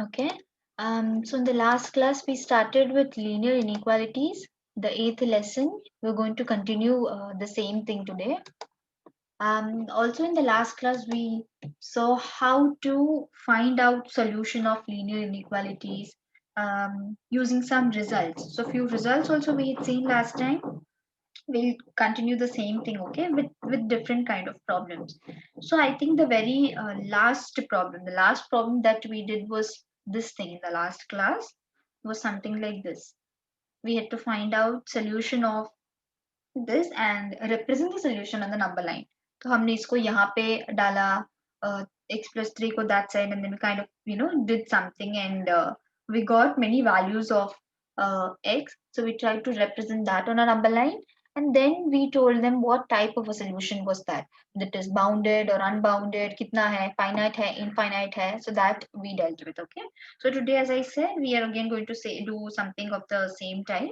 Okay. So in the last class, we started with linear inequalities. The eighth lesson, we're going to continue the same thing today. Also in the last class, we saw how to find out solution of linear inequalities using some results. So few results also we had seen last time. We'll continue the same thing, okay, with different kind of problems. So I think the very last problem that we did was this thing in the last class was something like this. We had to find out solution of this and represent the solution on the number line. तो हमने इसको यहाँ पे डाला x plus 3 को that side, and then we kind of did something, and we got many values of x. So we tried to represent that on a number line, and then we told them what type of a solution was that. That is bounded or unbounded, कितना है, finite है, infinite है. So that we dealt with. Okay. So today, as I said, we are again going to do something of the same type.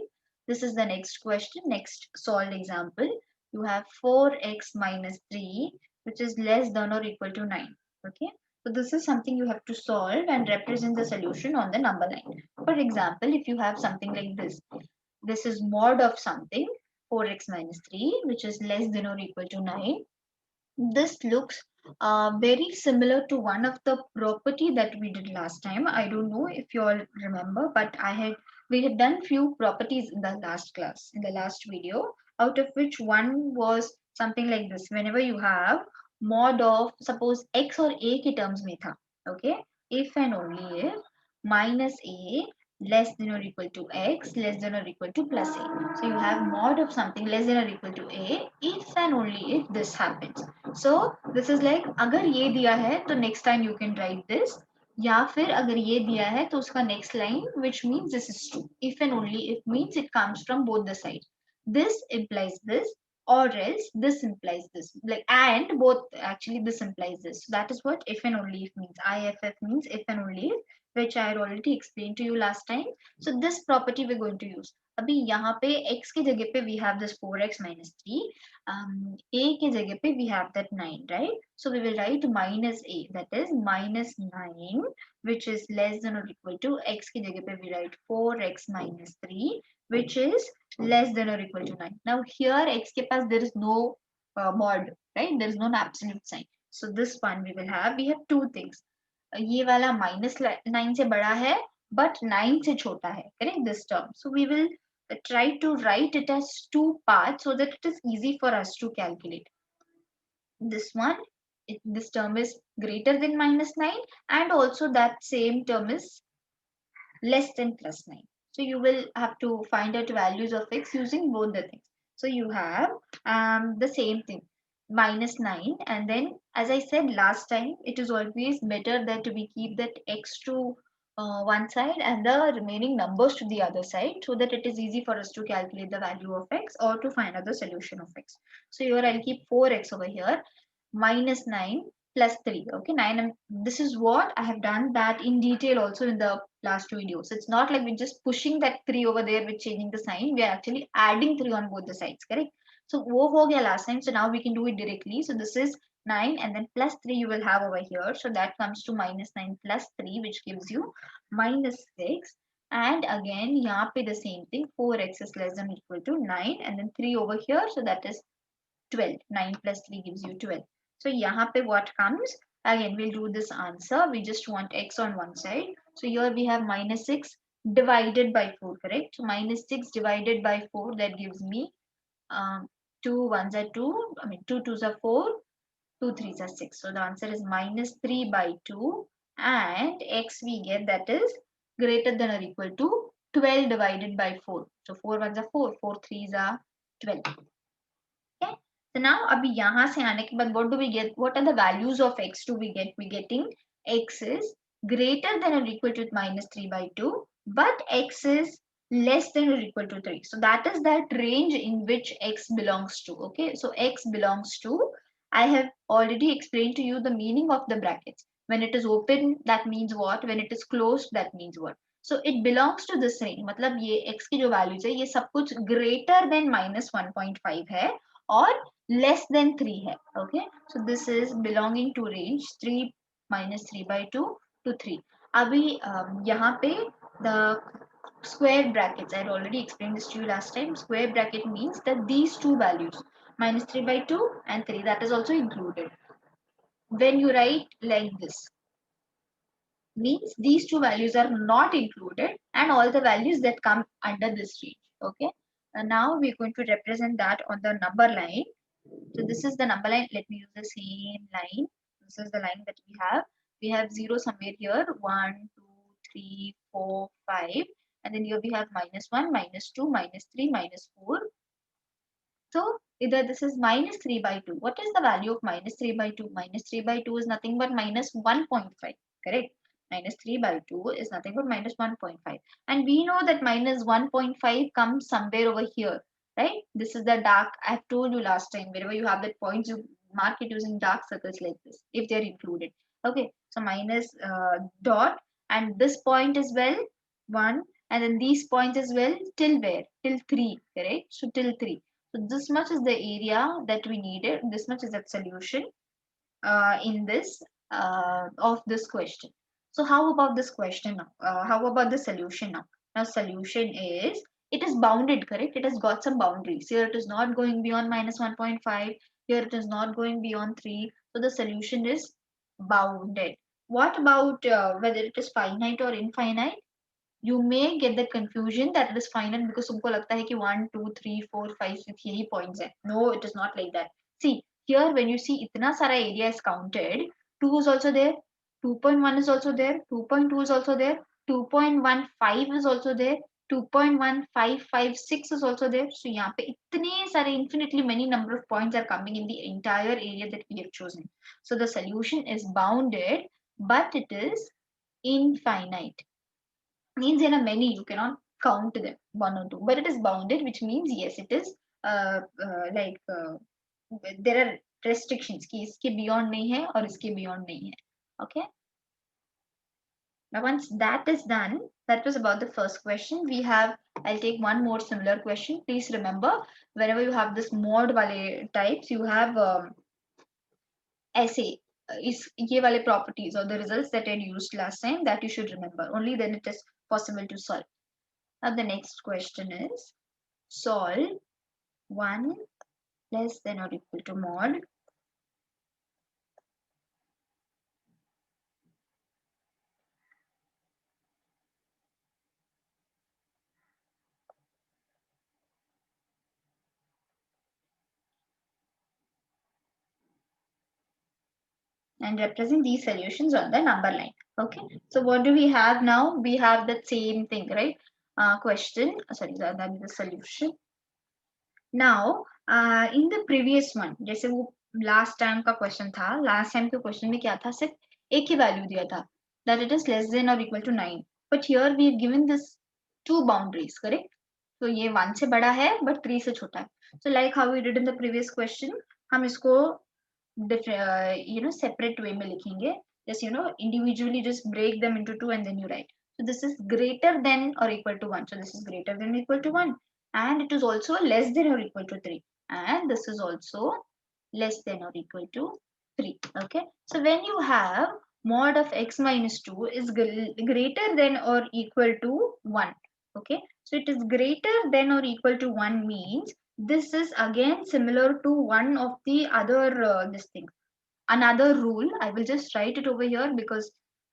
This is the next question, next solved example. You have 4x minus 3, which is less than or equal to 9. Okay. So this is something you have to solve and represent the solution on the number line. For example, if you have something like this is mod of something, 4x minus 3, which is less than or equal to 9. This looks very similar to one of the property that we did last time. I don't know if you all remember, but we had done few properties in the last class, in the last video, out of which one was something like this. Whenever you have mod of, suppose x or a के terms में था, okay, if and only if minus a less than or equal to x less than or equal to plus a. So you have mod of something less than or equal to a if and only if this happens. So this is like अगर ये दिया है तो next time you can write this, या फिर अगर ये दिया है तो उसका next line which means this is true. If and only if means it comes from both the sides. This implies this, or else this implies this, like, and both actually this implies this. So that is what if and only if means. IFF means if and only if, which I had already explained to you last time. So this property we're going to use. अभी यहाँ पे x की जगह पे we have this 4x minus 3, a की जगह पे we have that 9, right? So we will write minus a, that is minus 9, which is less than or equal to x की जगह पे we write 4x minus 3, which is less than or equal to 9. Now here x के पास there is no mod, right? There is no absolute sign. So this one we have two things. ये वाला -9 से बड़ा है but 9 से छोटा है, correct, this term. So we will try to write it as two parts so that it is easy for us to calculate. This one, this term is greater than -9, and also that same term is less than +9. So you will have to find out values of x using both the things. So you have the same thing, -9, and then as I said last time, it is always better that we keep that x to one side and the remaining numbers to the other side, so that it is easy for us to calculate the value of x or to find out the solution of x. So here I'll keep 4x over here, -9 plus 3. Okay, 9, and this is what I have done that in detail also in the last two videos. It's not like we're just pushing that 3 over there with changing the sign. We are actually adding 3 on both the sides, correct? So wo ho gaya last time, so now we can do it directly. So this is 9, and then plus 3 you will have over here. So that comes to -9 plus 3, which gives you -6. And again यहाँ पे the same thing, 4x is less than or equal to 9, and then 3 over here, so that is 12. 9 plus 3 gives you 12. So यहाँ पे what comes? Again, we'll do this answer. We just want x on one side. So here we have -6 divided by 4, correct? So -6 divided by 4, that gives me 2 ones are 2, I mean 2 twos are 4, 2 threes are 6. So the answer is -3 by 2, and x we get, that is greater than or equal to 12 divided by 4. So 4 ones are 4, 4 threes are 12. Okay. So now अभी यहाँ से आने के बाद what do we get? What are the values of x do we get? We getting x is greater than or equal to -3 by 2, but x is less than or equal to 3. So that is that range in which x belongs to. Okay. So x belongs to, I have already explained to you the meaning of the brackets. When it is open, that means what? When it is closed, that means what? So it belongs to this range. मतलब ये x की जो values है, ये सब कुछ greater than -1.5 है or less than 3 hai. Okay, so this is belonging to range 3 minus 3 by 2 to 3. अभी यहाँ पे the square brackets, I had already explained this to you last time. Square bracket means that these two values, minus 3 by 2 and 3, that is also included. When you write like this, means these two values are not included and all the values that come under this range. Okay, and now we're going to represent that on the number line. So this is the number line. Let me use the same line. This is the line that we have. We have 0 somewhere here, 1 2 3 4 5, and then here we have minus 1 minus 2 minus 3 minus 4. So either this is minus 3 by 2. What is the value of minus 3 by 2? Minus 3 by 2 is nothing but minus 1.5. Correct? Minus 3 by 2 is nothing but minus 1.5. And we know that minus 1.5 comes somewhere over here. Right? This is the dark. I've told you last time. Wherever you have that points, you mark it using dark circles like this. If they're included. Okay. So minus dot. And this point as well. 1. And then these points as well. Till where? Till 3. Correct? So till 3. So this much is the area that we needed. This much is that solution in this of this question. So how about this question now? How about the solution now? Now solution is, it is bounded, correct? It has got some boundaries. Here it is not going beyond minus 1.5. Here it is not going beyond 3. So the solution is bounded. What about whether it is finite or infinite? You may get the confusion that it is finite because तुमको लगता है कि 1 2 3 4 5 6 यही points है. No, it is not like that. See here, when you see इतना सारा area is counted, 2 is also there, 2.1 is also there, 2.2 is also there, 2.15 is also there, 2.1556 is also there. So यहाँ पे इतने सारे infinitely many number of points are coming in the entire area that we have chosen. So the solution is bounded, but it is infinite. Means in a many you cannot count them, one or two, but it is bounded, which means yes, it is like there are restrictions कि इसके beyond नहीं है और इसके beyond नहीं है. Okay, now once that is done, that was about the first question. We have, I'll take one more similar question. Please remember, whenever you have this mod wale types, you have ऐसे इस ये वाले properties or the results that I used last time, that you should remember. Only then it is possible to solve. Now the next question is, solve 1 less than or equal to mod and represent these solutions on the number line. Okay, so what do we have now? We have the same thing, right? Question, sorry, that is the solution. Now in the previous one, जैसे वो last time का question था, last time के question में क्या था, सिर्फ एक ही value दिया था, that it is less than or equal to 9. But here we have given this two boundaries, correct? तो ये 1 से बड़ा है but 3 से छोटा है. So like how we did in the previous question, हम इसको separate way में लिखेंगे. Just individually just break them into two and then you write. So this is greater than or equal to 1. So this is greater than or equal to 1. And it is also less than or equal to 3. And this is also less than or equal to 3. Okay. So when you have mod of x minus 2 is greater than or equal to 1. Okay. So it is greater than or equal to 1 means this is again similar to one of the other this thing. Another rule, I will just write it over here because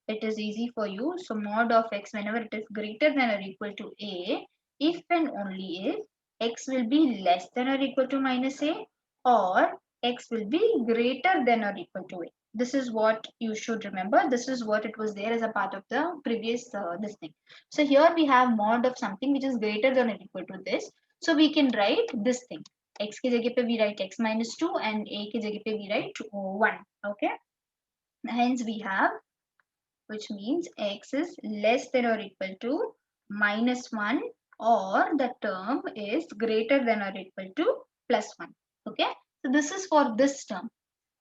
it is easy for you. So mod of x, whenever it is greater than or equal to a, if and only if x will be less than or equal to minus a, or x will be greater than or equal to a. This is what you should remember. This is what it was there as a part of the previous this thing. So here we have mod of something which is greater than or equal to this. So we can write this thing. X की जगह पे we write x minus 2 and a की जगह पे we write 1. Okay, hence we have, which means x is less than or equal to minus 1, or the term is greater than or equal to plus 1. Okay, so this is for this term.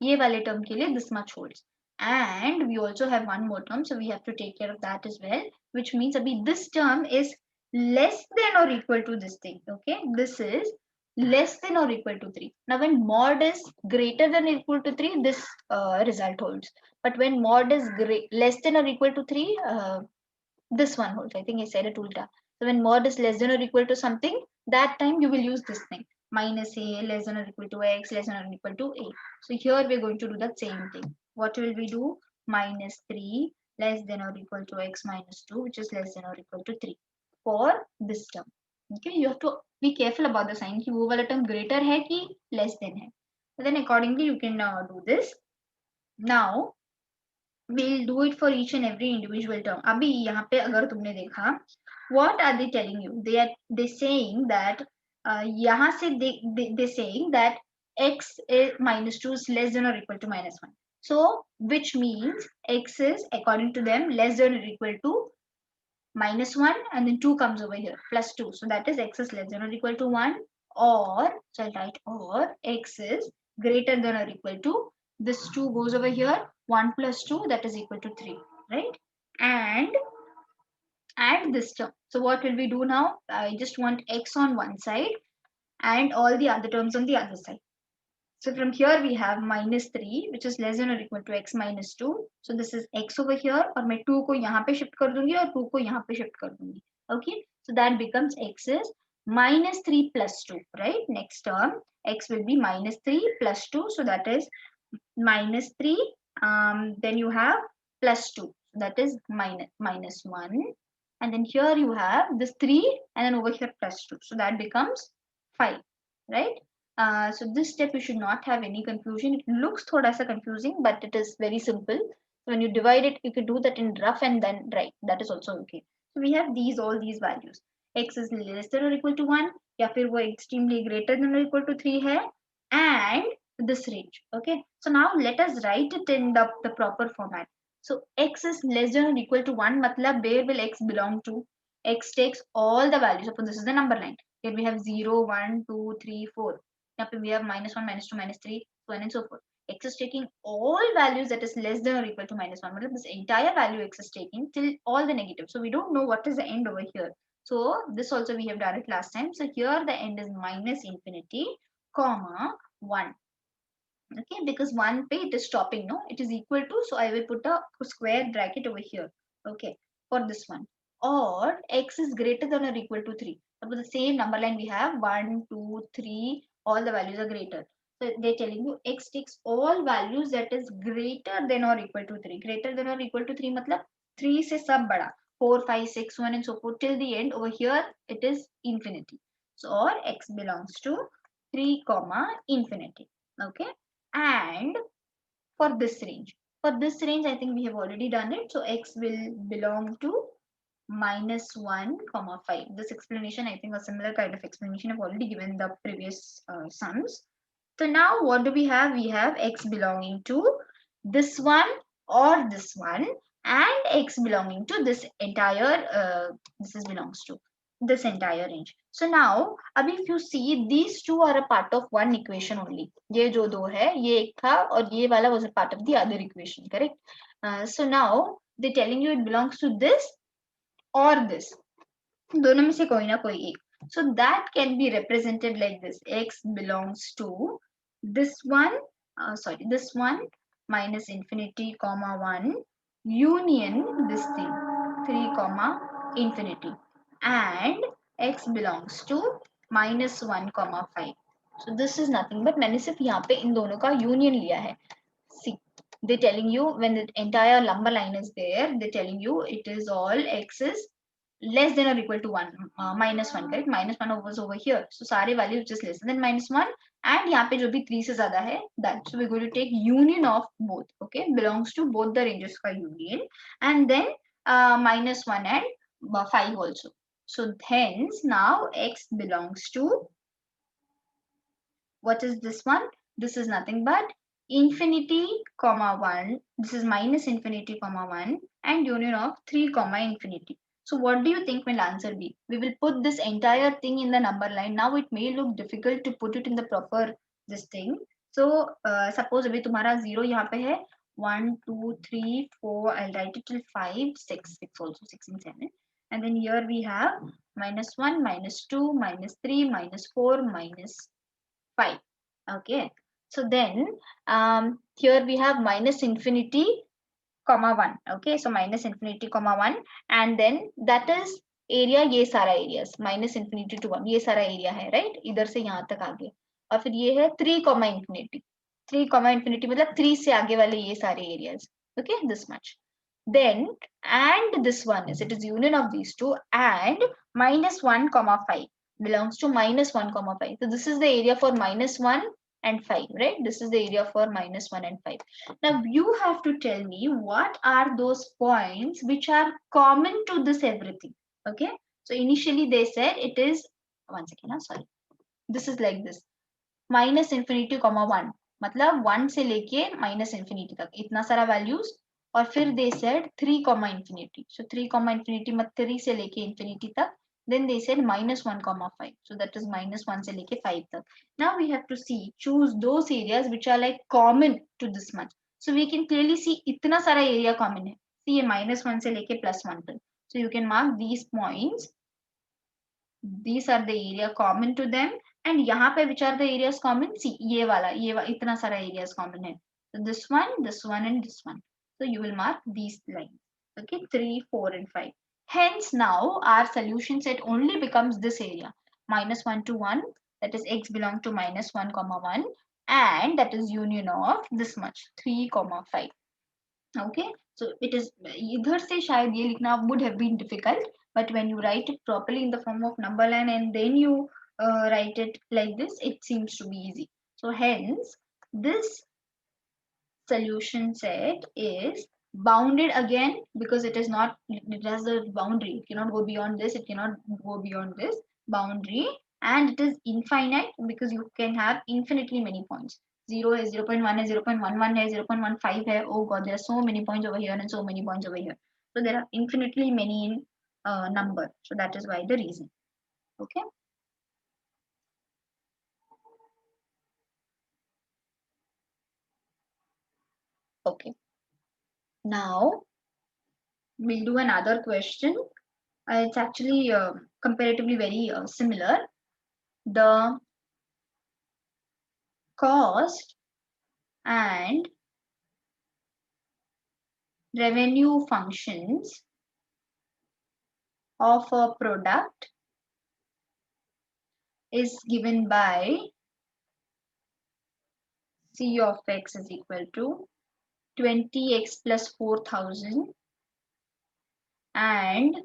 ये वाले term के लिए this much holds. And we also have one more term, so we have to take care of that as well, which means abhi this term is less than or equal to this thing. Okay, this is less than or equal to 3. Now when mod is greater than or equal to 3, this result holds. But when mod is less than or equal to 3, this one holds. I think I said it ulta. So when mod is less than or equal to something, that time you will use this thing. Minus a less than or equal to x less than or equal to a. So here we're going to do the same thing. What will we do? Minus 3 less than or equal to x minus 2, which is less than or equal to 3 for this term. Okay, you have to be careful about the sign कि वो वाला term greater है कि less than है. Then accordingly you can do this. Now we'll do it for each and every individual term. अभी यहाँ पे अगर तुमने देखा, what are they telling you? They saying that यहाँ से they saying that x is minus 2 is less than or equal to minus 1. So which means x is according to them less than or equal to minus 1 and then 2 comes over here plus 2. So that is x is less than or equal to 1 or so I'll write or x is greater than or equal to this 2 goes over here 1 plus 2 that is equal to 3, right? And add this term. So what will we do now? I just want x on one side and all the other terms on the other side. So from here we have minus 3 which is less than or equal to x minus 2. So this is x over here और मैं 2 को यहाँ पे shift कर दूंगी और 2 को यहाँ पे shift कर दूंगी. Okay, so that becomes x is minus 3 plus 2, right? Next term x will be minus 3 plus 2. So that is minus 3. Then you have plus 2. That is minus 1. And then here you have this 3 and then over here plus 2. So that becomes 5, right? So this step you should not have any confusion. It looks thoda sa confusing, but it is very simple. So when you divide it, you can do that in rough and then write. That is also okay. So we have all these values. X is less than or equal to 1, या फिर वो extremely greater than or equal to 3 है, and this range. Okay. So now let us write it in the proper format. So x is less than or equal to 1, matlab where will x belong to? X takes all the values. Suppose this is the number line. Here we have 0, 1, 2, 3, 4. We have minus 1, minus 2, minus 3, so on and so forth. X is taking all values that is less than or equal to minus 1. This entire value x is taking till all the negative. So we don't know what is the end over here. So this also we have done it last time. So here the end is minus infinity, comma 1. Okay, because 1 pe it is stopping, no? It is equal to, so I will put a square bracket over here. Okay, for this one. Or x is greater than or equal to 3. So the same number line we have 1, 2, 3, all the values are greater. So they're telling you x takes all values that is greater than or equal to 3. Greater than or equal to 3 matlab 3 se sab bada. 4, 5, 6, 1 and so forth till the end. Over here it is infinity. So or x belongs to 3 comma infinity. Okay, and for this range I think we have already done it. So x will belong to minus 1 comma 5. This explanation, I think a similar kind of explanation I've already given the previous sums. So now what do we have? We have x belonging to this one or this one, and x belonging to this entire this is belongs to this entire range. So now अभी if you see, these two are a part of one equation only. ये जो दो है ये एक था और ये वाला was a part of the other equation, correct? So now they telling you it belongs to this or this. दोनों में से कोई ना कोई एक. So that can be represented like this. X belongs to this one, this one minus infinity comma 1 union this thing 3 comma infinity, and x belongs to minus 1 comma 5. So this is nothing but मैंने सिर्फ यहाँ पे इन दोनों का union लिया है. See, they're telling you when the entire lumber line is there, they're telling you it is all x is less than or equal to 1, minus 1, correct? Minus 1 was over here. So सारे values just less than minus 1, and यहाँ पे जो भी 3 से ज़्यादा है that. So we're going to take union of both. Okay, belongs to both the ranges का union, and then minus 1 and 5 also. So hence now x belongs to, what is this one? This is nothing but infinity comma 1. This is minus infinity comma 1 and union of 3 comma infinity. So what do you think will answer be? We will put this entire thing in the number line. Now it may look difficult to put it in the proper this thing. So suppose अभी तुम्हारा 0 यहाँ पे है, 1, 2, 3, 4. I'll write it till 5, 6 also, 6 and 7. And then here we have -1, -2, -3, -4, -5. Okay, so then here we have -infinity, comma 1. Okay, so -infinity, comma 1, and then that is area, ये सारा areas -infinity to 1 ये सारा area है, right? इधर से यहाँ तक आगे, और फिर ये है 3, infinity. 3, infinity मतलब 3 से आगे वाले ये सारे areas. Okay, this much. Then and this one is, it is union of these two, and -1, 5 belongs to -1, 5. So this is the area for -1 and 5, right? This is the area for -1 and 5. Now you have to tell me what are those points which are common to this everything. Okay, so initially they said it is, one second, sorry, this is like this, -infinity, 1 मतलब 1 से लेके -infinity तक इतना सारा values, और फिर they said 3, infinity. So 3, infinity मत 3 से लेके infinity तक. Then they said -1, 5. So that is -1 से लेके 5 तक. Now we have to see, choose those areas which are like common to this much. So we can clearly see इतना सारा area common है. See ये -1 से लेके +1 तक. So you can mark these points. These are the area common to them. And यहाँ पे which are the areas common? See ये वाला इतना सारा areas common है. So this one, and this one. So you will mark these lines. Okay, 3, 4, and 5. Hence now our solution set only becomes this area, -1 to 1. That is x belong to -1, 1, and that is union of this much, 3, 5. Okay, so it is इधर से शायद ये लिखना would have been difficult, but when you write it properly in the form of number line and then you write it like this, it seems to be easy. So hence this solution set is bounded again, because it is not, it has a boundary, it cannot go beyond this, it cannot go beyond this boundary, and it is infinite because you can have infinitely many points. 0 है, 0.1 है, 0.11 है, 0.15 है. Oh god, there are so many points over here and so many points over here. So there are infinitely many in number. So that is why the reason. Okay. Okay. Now we'll do another question. It's actually comparatively very similar. The cost and revenue functions of a product is given by C of x is equal to 20x plus 4000 and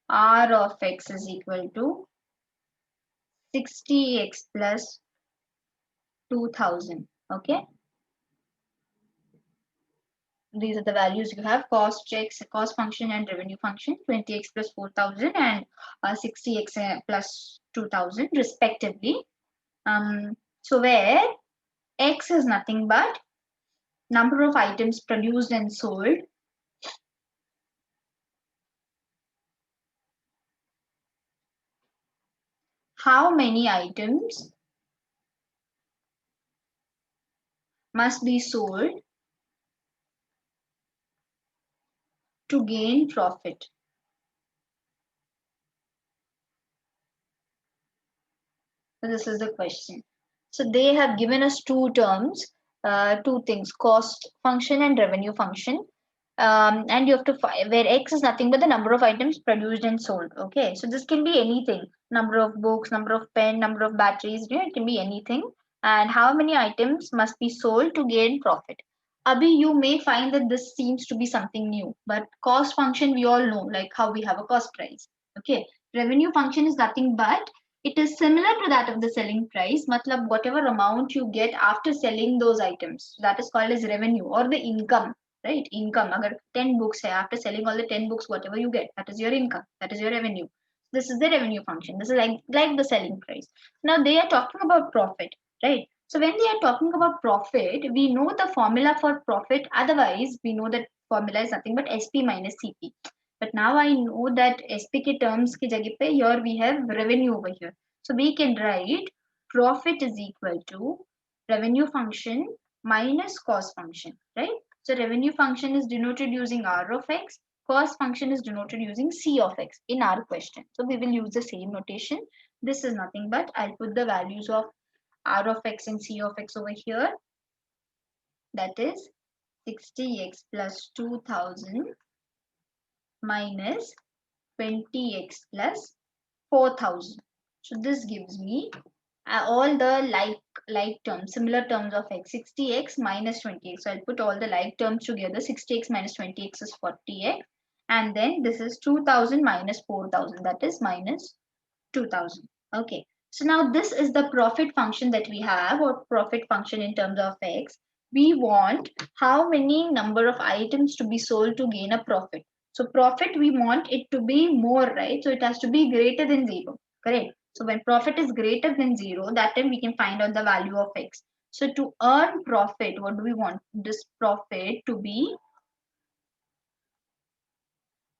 R of x is equal to 60x plus 2000. Okay, these are the values you have: cost function and revenue function, 20x plus 4000 and 60x plus 2000 respectively. So where x is nothing but number of items produced and sold how many items must be sold to gain profit. So this is the question. So they have given us two terms, two things: cost function and revenue function. And you have to find where x is nothing but the number of items produced and sold. Okay, so this can be anything: number of books, number of pen, number of batteries, it can be anything. And how many items must be sold to gain profit. Abhi, you may find that this seems to be something new, but cost function we all know, like how we have a cost price. Okay, revenue function is nothing but it is similar to that of the selling price. Matlab whatever amount you get after selling those items, that is called as revenue or the income. Right, income. Agar 10 books hai, after selling all the 10 books, whatever you get, that is your income, that is your revenue. This is the revenue function. This is like the selling price. Now they are talking about profit, right? So when they are talking about profit, we know the formula for profit. Otherwise, we know that formula is nothing but SP minus CP. But now I know that SP ke terms ki jagah pe here we have revenue over here. So we can write profit is equal to revenue function minus cost function, right? So revenue function is denoted using R of x Cost function is denoted using C of x in our question. So we will use the same notation. This is nothing but I'll put the values of R of x and C of x over here. That is 60x plus 2000 minus 20x plus 4000. So this gives me all the like terms, similar terms of x. 60x minus 20x. So I'll put all the like terms together. 60x minus 20x is 40x. And then this is 2000 minus 4000. That is minus 2000. Okay. So now this is the profit function that we have, or profit function in terms of x. We want how many number of items to be sold to gain a profit. So profit, we want it to be more, right? So it has to be greater than 0, correct? So when profit is greater than 0, that time we can find out the value of x. So to earn profit, what do we want? This profit to be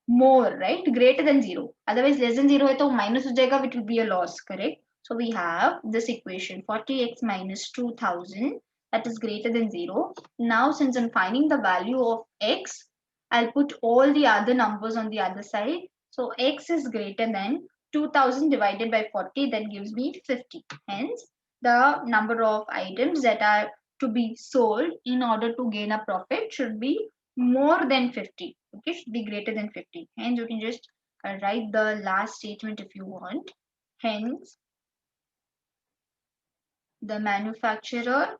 more, right? Greater than 0. Otherwise, less than 0 hai to minus ho jayega, which will be a loss, correct? So we have this equation 40x minus 2000, that is greater than 0. Now, since I'm finding the value of x, I'll put all the other numbers on the other side. So x is greater than 2000 divided by 40, that gives me 50. Hence, the number of items that are to be sold in order to gain a profit should be more than 50. Okay, should be greater than 50. Hence, you can just write the last statement if you want. Hence, the manufacturer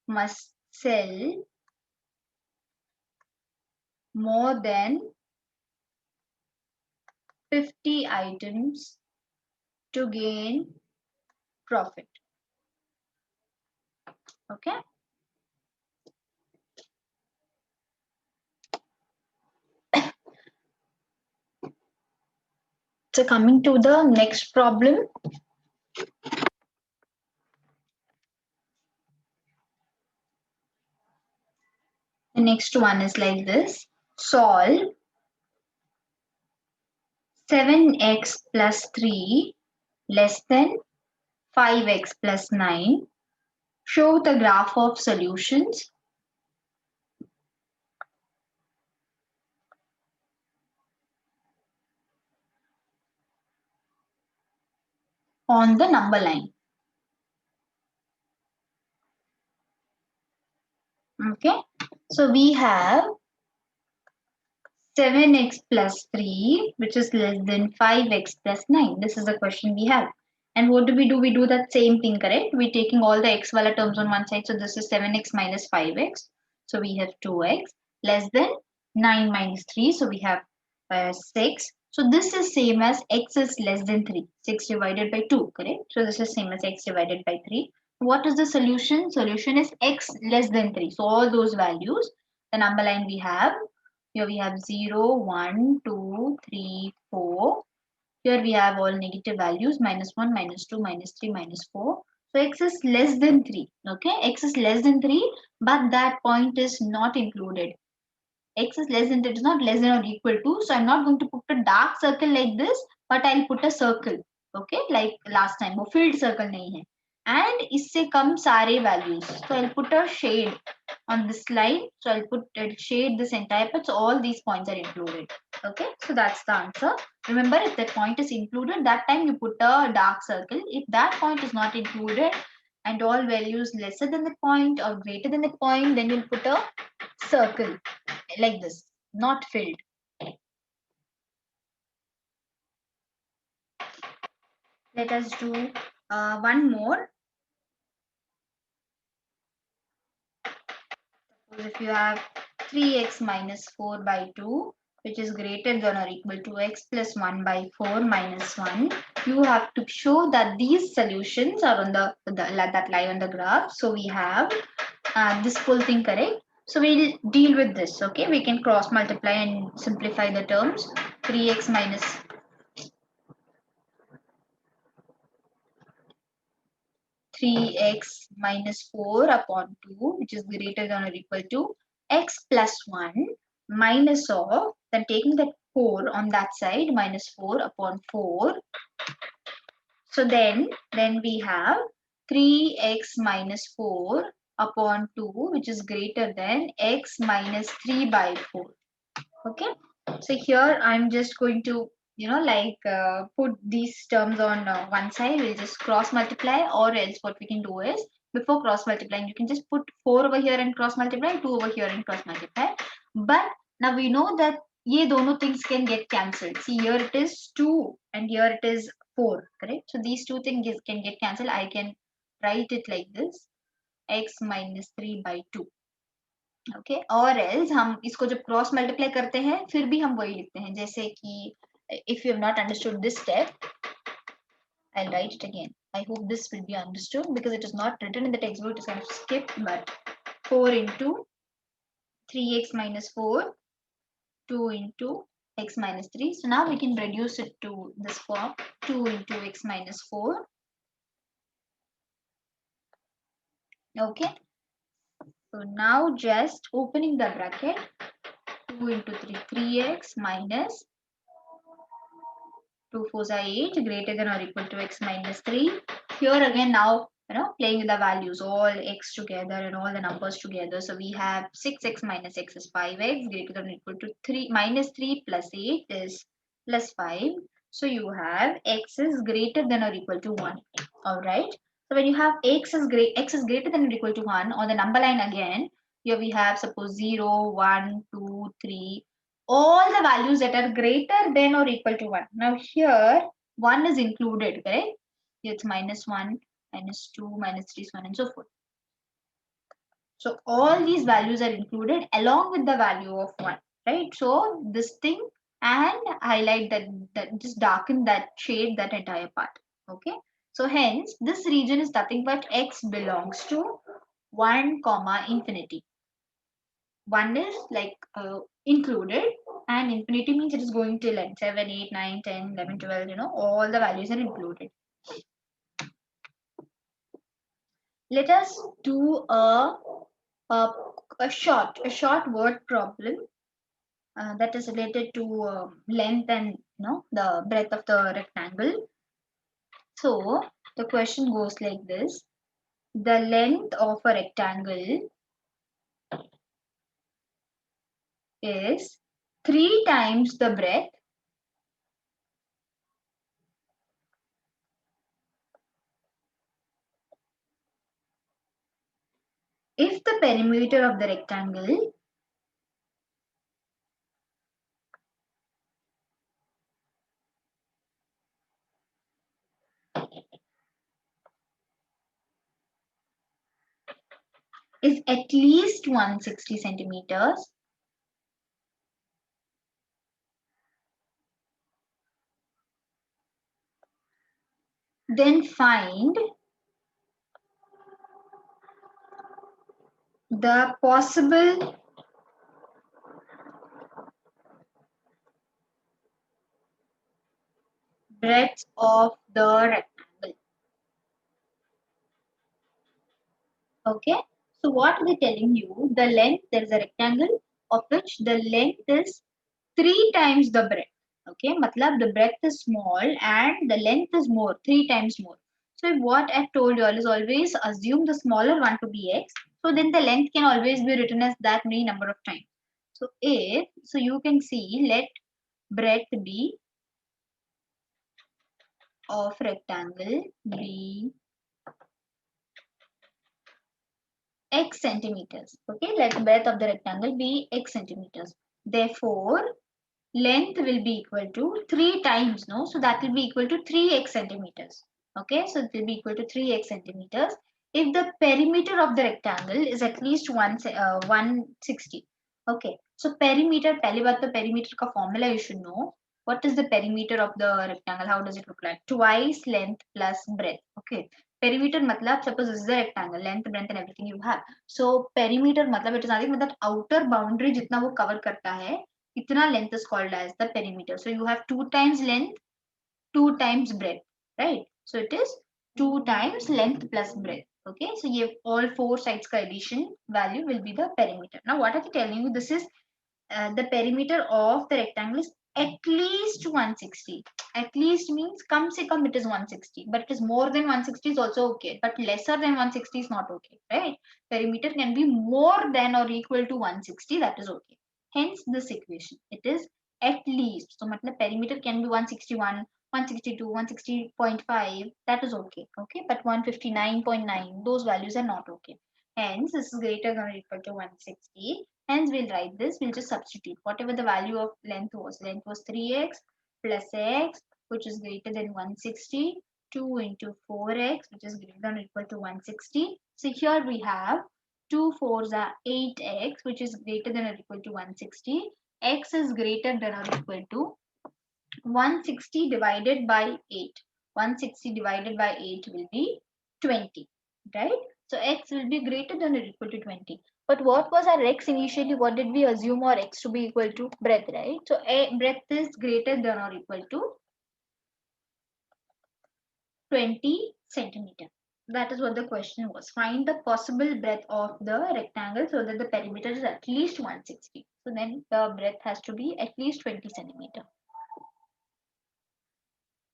must sell more than 50 items to gain profit. Okay. So coming to the next problem. The next one is like this. Solve 7x plus 3 less than 5x plus 9. Show the graph of solutions on the number line. Okay, so we have 7x plus 3, which is less than 5x plus 9. This is the question we have. And what do? We do that same thing, correct? We're taking all the x wala terms on one side. So this is 7x minus 5x. So we have 2x less than 9 minus 3. So we have 6. So this is same as x is less than 3. 6 divided by 2, correct? So this is same as x divided by 3. What is the solution? Solution is x less than 3. So all those values, the number line we have. Here we have 0, 1, 2, 3, 4. Here we have all negative values, minus 1, minus 2, minus 3, minus 4. So x is less than 3. Okay, x is less than 3, but that point is not included. X is less than, it is not less than or equal to. So I'm not going to put a dark circle like this, but I'll put a circle. Okay, like last time, वो filled circle नहीं है. And इससे कम सारे values. So I'll put a shade on this line. So I'll shade this entire part. So all these points are included. Okay, so that's the answer. Remember, if that point is included, that time you put a dark circle. If that point is not included and all values lesser than the point or greater than the point, then you'll put a circle like this, not filled. Let us do one more. Suppose if you have 3x minus 4 by 2, which is greater than or equal to x plus 1 by 4 minus 1, you have to show that these solutions are on that lie on the graph. So we have this full thing, correct? So we'll deal with this. Okay, we can cross multiply and simplify the terms. 3x minus 3x minus 4 upon 2, which is greater than or equal to x plus 1 minus of, then taking that 4 on that side, minus 4 upon 4. So then we have 3x minus 4 upon 2, which is greater than x minus 3 by 4. Okay, so here I'm just going to put these terms on one side. We'll just cross multiply, or else what we can do is, before cross multiplying, you can just put 4 over here and cross multiply, 2 over here and cross multiply. But now we know that ye dono things can get cancelled. See, here it is 2 and here it is 4, correct? So these two things can get cancelled. I can write it like this: x minus 3 by 2. Okay, और else हम इसको जब cross multiply करते हैं फिर भी हम वही लिखते हैं, जैसे कि if you have not understood this step, I'll write it again. I hope this will be understood because it is not written in the textbook, it is kind of skipped. But 4 into 3x minus 4, 2 into x minus 3. So now we can reduce it to this form: 2 into x minus 4. Okay, so now just opening the bracket, 2 into 3, 3x minus 2 4s are 8, greater than or equal to x minus 3. Here again, now playing with the values, all x together and all the numbers together. So we have 6x minus x is 5x, greater than or equal to 3 minus 3 plus 8 is plus 5. So you have x is greater than or equal to 1. All right. So when you have x is greater than or equal to 1, on the number line again, here we have suppose 0, 1, 2, 3, all the values that are greater than or equal to 1. Now here 1 is included, correct? It's minus 1, minus 2, minus 3, so on and so forth. So all these values are included along with the value of 1, right? So this thing, and highlight that just darken that shade, that entire part. Okay. So hence this region is nothing but x belongs to 1 comma infinity. 1 is like included, and infinity means it is going till end 7 8 9 10 11 12, all the values are included. Let us do a, a short word problem that is related to length and the breadth of the rectangle. So the question goes like this: the length of a rectangle is 3 times the breadth if the perimeter of the rectangle is at least 160 centimeters. Then find the possible breadth of the rectangle. Okay, so what are they telling you? The length, there is a rectangle of which the length is 3 times the breadth. Okay, matlab the breadth is small and the length is more, 3 times more. So what I've told you all is always assume the smaller one to be x. So then the length can always be written as that many number of times. So you can see, let breadth be of rectangle be x centimeters. Okay, let the breadth of the rectangle be x centimeters. Therefore, length will be equal to 3 times, no? So that will be equal to 3x centimeters. Okay, so it will be equal to 3x centimeters if the perimeter of the rectangle is at least 160. Okay, so perimeter, पहली बात तो perimeter का formula you should know. What is the perimeter of the rectangle? How does it look like? Twice length plus breadth. Okay, perimeter matlab, suppose this is the rectangle, length, breadth and everything you have. So perimeter matlab, it is nothing but that outer boundary जितना वो cover करता है, itna length is called as the perimeter. So you have 2 times length, 2 times breadth, right? So it is 2 times length plus breadth. Okay, so you have all 4 sides ka addition value will be the perimeter. Now what are they telling you? This is the perimeter of the rectangle is at least 160. At least means come se come it is 160, but it is more than 160 is also okay, but lesser than 160 is not okay, right? Perimeter can be more than or equal to 160, that is okay. Hence this equation. It is at least. So matlab perimeter can be 161, 162, 160.5. That is okay. Okay. But 159.9, those values are not okay. Hence this is greater than or equal to 160. Hence we'll write this. We'll just substitute whatever the value of length was. Length was 3x plus x, which is greater than 160. 2 into 4x, which is greater than or equal to 160. So here we have 2 fours are 8x, which is greater than or equal to 160. X is greater than or equal to 160 divided by 8. 160 divided by 8 will be 20, right? So x will be greater than or equal to 20. But what was our x initially? What did we assume our x to be equal to? Breadth, right? So breadth is greater than or equal to 20 centimeter. That is what the question was. Find the possible breadth of the rectangle so that the perimeter is at least 160. So then the breadth has to be at least 20 centimeter.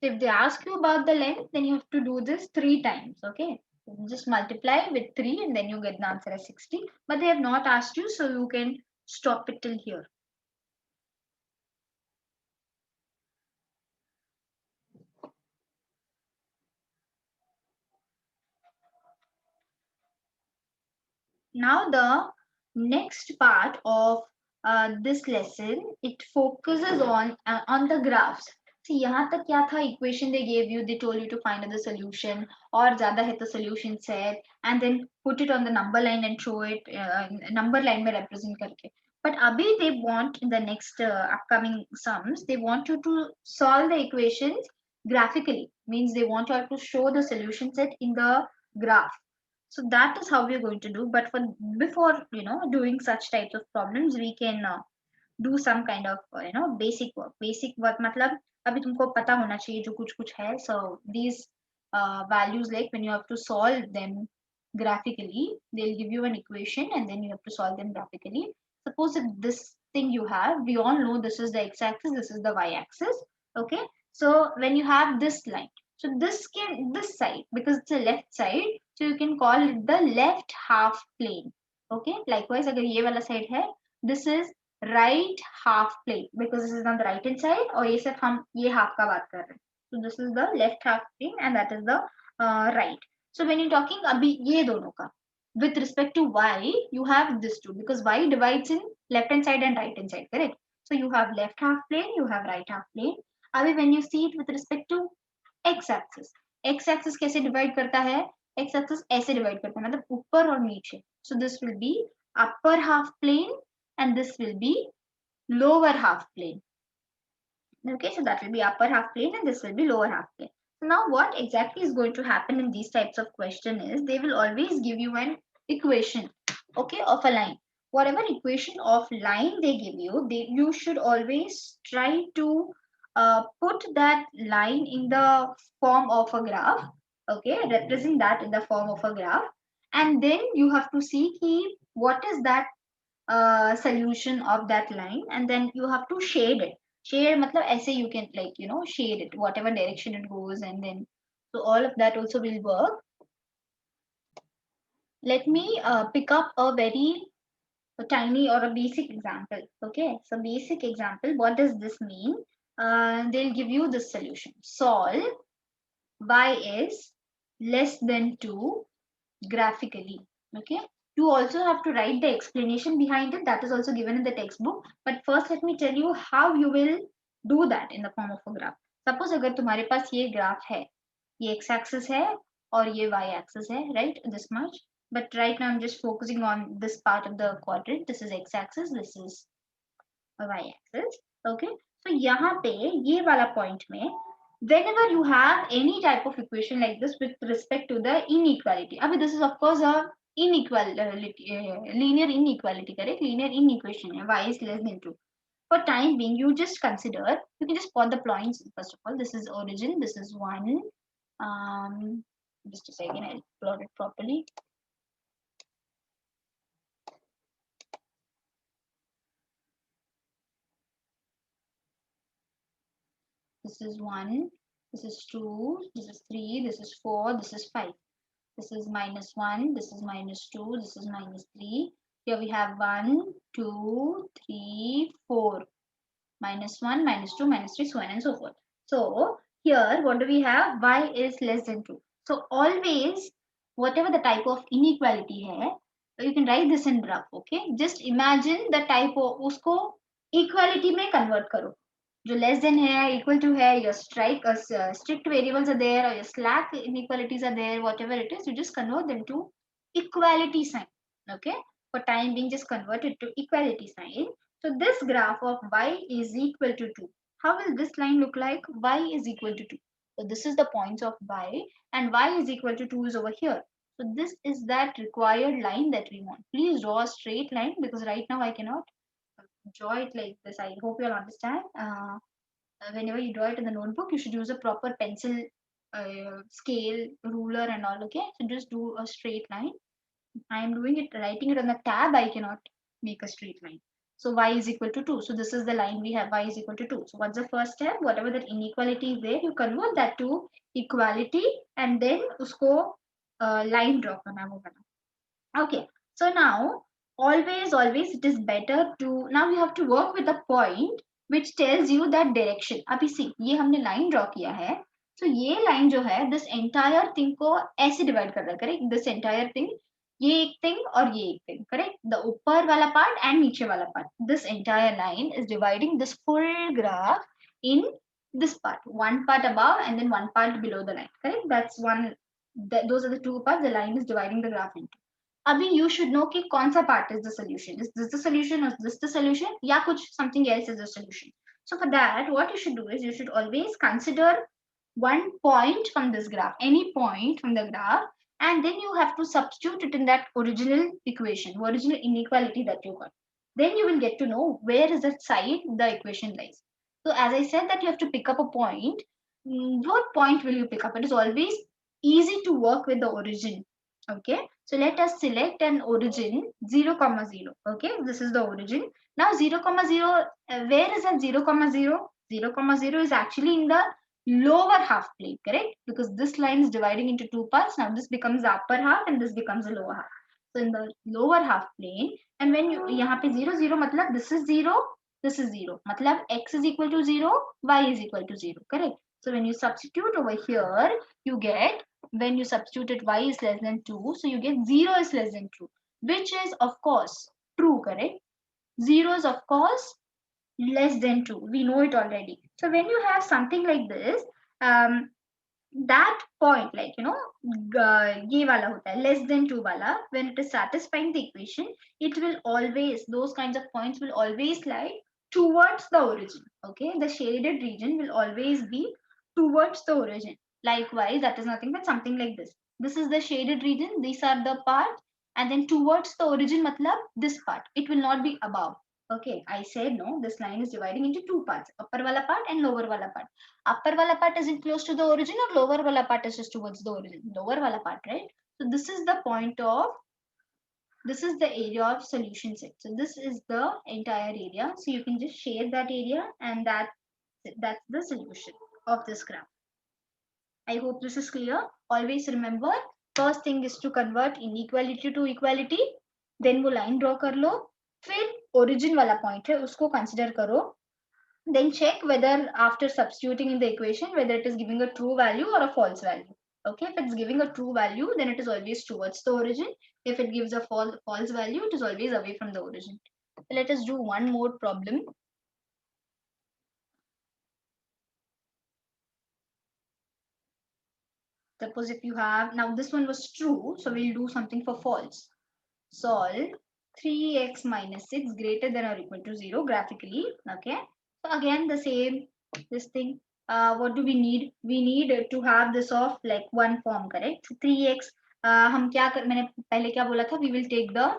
So if they ask you about the length, then you have to do this 3 times. Okay. Just multiply with 3 and then you get the answer as 60. But they have not asked you, so you can stop it till here. Now the next part of this lesson, it focuses on the graphs. See, यहाँ तक क्या था? Equation they gave you, they told you to find the solution, और ज़्यादा है तो solution set, and then put it on the number line and show it number line में represent करके. But अभी they want in the next upcoming sums, they want you to solve the equations graphically. Means they want you to show the solution set in the graph. So that is how we're going to do. But for before doing such types of problems, we can do some kind of basic work. Basic work मतलब अभी तुमको पता होना चाहिए जो कुछ कुछ है. So these values, like when you have to solve them graphically, they'll give you an equation and then you have to solve them graphically. Suppose that this thing you have, we all know this is the x-axis, this is the y-axis. Okay, so when you have this line, so this side, because it's a left side, so you can call it the left half plane. Okay, likewise अगर ये वाला side है, this is right half plane because this is on the right hand side और ये सिर्फ हम ये half का बात कर रहे हैं. So this is the left half plane and that is the right. So when you're talking अभी ये दोनों का, with respect to y, you have this two because y divides in left hand side and right hand side, correct? So you have left half plane, you have right half plane. अभी when you see it with respect to x axis, x axis कैसे divide करता है? x axis ऐसे divide करता है, मतलब ऊपर और नीचे. So this will be upper half plane and this will be lower half plane. Okay, so that will be upper half plane and this will be lower half plane. So now what exactly is going to happen in these types of question is they will always give you an equation, okay, of a line. Whatever equation of line they give you, you should always try to put that line in the form of a graph, okay, represent that in the form of a graph, and then you have to see what is that solution of that line, and then you have to shade it. Shade matlab ऐसे you can shade it whatever direction it goes, and then so all of that also will work. Let me pick up a very tiny or a basic example. Okay, so basic example, what does this mean? They'll give you this solution. Solve y is less than 2 graphically. Okay, you also have to write the explanation behind it, that is also given in the textbook. But first let me tell you how you will do that in the form of a graph. Suppose अगर तुम्हारे पास ये graph है, ये x axis है और ये y axis है, right, this much. But right now I'm just focusing on this part of the quadrant. This is x axis, this is y axis. Okay, so यहाँ पे ये वाला point में whenever you have any type of equation like this with respect to the inequality, I mean this is of course a inequality, linear inequality, correct? Linear inequation, y is less than 2. For time being, you just consider, you can just plot the points. First of all, this is origin, this is 1. Just a second, I'll plot it properly. This is 1, this is 2, this is 3, this is 4, this is 5. This is -1, this is -2, this is -3. Here we have 1, 2, 3, 4. -1, -2, -3, so on and so forth. So here what do we have? Y is less than 2. So always whatever the type of inequality hai, you can write this in graph. Okay, just imagine the type of usko equality में convert करो. जो less than है, equal to है, your strict variables are there, or your slack inequalities are there, whatever it is, you just convert them to equality sign. Okay, for time being, just convert it to equality sign. So this graph of y is equal to 2. How will this line look like? Y is equal to 2. So this is the points of y, and y is equal to 2 is over here. So this is that required line that we want. Please draw a straight line because right now I cannot draw it like this. I hope you'll understand. Whenever you draw it in the notebook, you should use a proper pencil, scale, ruler and all. Okay, so just do a straight line. I am doing it, writing it on the tab. I cannot make a straight line. So y is equal to 2. So this is the line we have, y is equal to 2. So what's the first step? Whatever that inequality is there, you convert that to equality and then usko line draw करना होगा. Okay, so now always it is better to, now you have to work with a point which tells you that direction. अभी see, ये हमने line draw किया है. So ये line जो है, this entire thing को ऐसे divide कर रहा है, correct? This entire thing, ये एक thing और ये एक thing, correct? The ऊपर वाला part and नीचे वाला part. This entire line is dividing this full graph in this part, one part above and then one part below the line, correct? That's one. Those are the two parts the line is dividing the graph into. अभी you should know कि कौन सा part is the solution. Is this the solution or is this the solution? या कुछ something else is the solution. So for that, what you should do is you should always consider one point from this graph, any point from the graph, and then you have to substitute it in that original equation, original inequality that you got. Then you will get to know where is the side the equation lies. So as I said that you have to pick up a point. What point will you pick up? It is always easy to work with the origin. Okay, so let us select an origin 0 comma 0. Okay, this is the origin. Now 0 comma 0, where is that 0 comma 0? 0 comma 0 is actually in the lower half plane, correct? Because this line is dividing into two parts. Now this becomes the upper half and this becomes the lower half. So in the lower half plane, and when you यहाँ पे 0 0 मतलब this is 0, this is 0 मतलब x is equal to 0, y is equal to 0, correct? So when you substitute over here, you get, when you substitute it y is less than 2, so you get 0 is less than 2, which is of course true, correct? 0 is of course less than 2, we know it already. So when you have something like this, that point, like ये वाला होता है less than 2 वाला, when it is satisfying the equation, it will always, those kinds of points will always lie towards the origin. Okay, the shaded region will always be towards the origin. Likewise, that is nothing but something like this. This is the shaded region, these are the parts, and then towards the origin matlab this part, it will not be above. Okay, I said no, this line is dividing into two parts, upper wala part and lower wala part. Upper wala part is it close to the origin or lower wala part is just towards the origin? Lower wala part, right? So this is the point of, this is the area of solution set. So this is the entire area. So you can just share that area, and that's the solution of this graph. I hope this is clear. Always remember, first thing is to convert inequality to equality. Then वो line draw कर लो. फिर origin वाला point है उसको consider करो. Then check whether after substituting in the equation whether it is giving a true value or a false value. Okay, if it's giving a true value, then it is always towards the origin. If it gives a false value, it is always away from the origin. So let us do one more problem. Suppose if you have, now this one was true, so we'll do something for false. Solve 3x minus 6 greater than or equal to 0 graphically. Okay, so again the same, this thing. What do we need? We need to have this of like one form, correct? 3x, हम क्या कर, मैंने पहले क्या बोला था, we will take the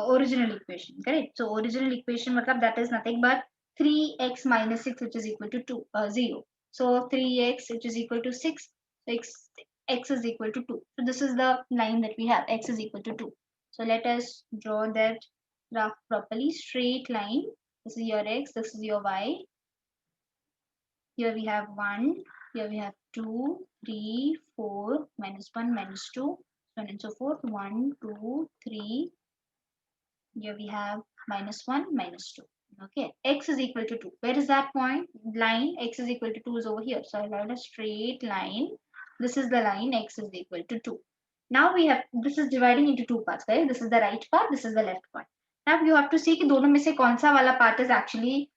original equation, correct? So original equation matlab that is nothing but 3x minus 6 which is equal to 0. So 3x which is equal to 6, x is equal to 2. So this is the line that we have, x is equal to 2. So let us draw that graph properly, straight line. This is your x, this is your y. Here we have 1, here we have 2, 3, 4, minus 1, minus 2, so on and so forth. 1, 2, 3, Here we have -1, -2. Okay, x is equal to 2. Where is that point? Line x is equal to 2 is over here. So I'll write a straight line. This is the line x is equal to 2. Now we have, this is dividing into two parts, right? This is the right part, this is the left part. Now you have to see कि दोनों में से कौन सा वाला part is actually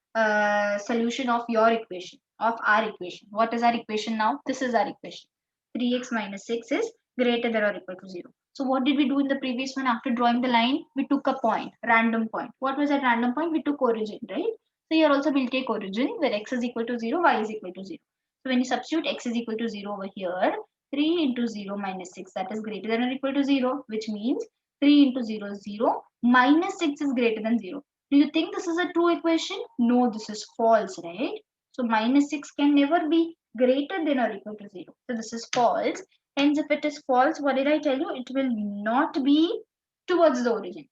solution of your equation, of our equation. What is our equation now? This is our equation. 3x minus 6 is greater than or equal to 0. So what did we do in the previous one? After drawing the line, we took a point, random point. What was that random point? We took origin, right? So here also we'll take origin where x is equal to 0, y is equal to 0. So when you substitute x is equal to 0 over here, 3 into 0 minus 6, that is greater than or equal to 0, which means 3 into 0 is 0, minus 6 is greater than 0. Do you think this is a true equation? No, this is false, right? So minus 6 can never be greater than or equal to 0. So this is false. Hence, if it is false, what did I tell you? It will not be towards the origin.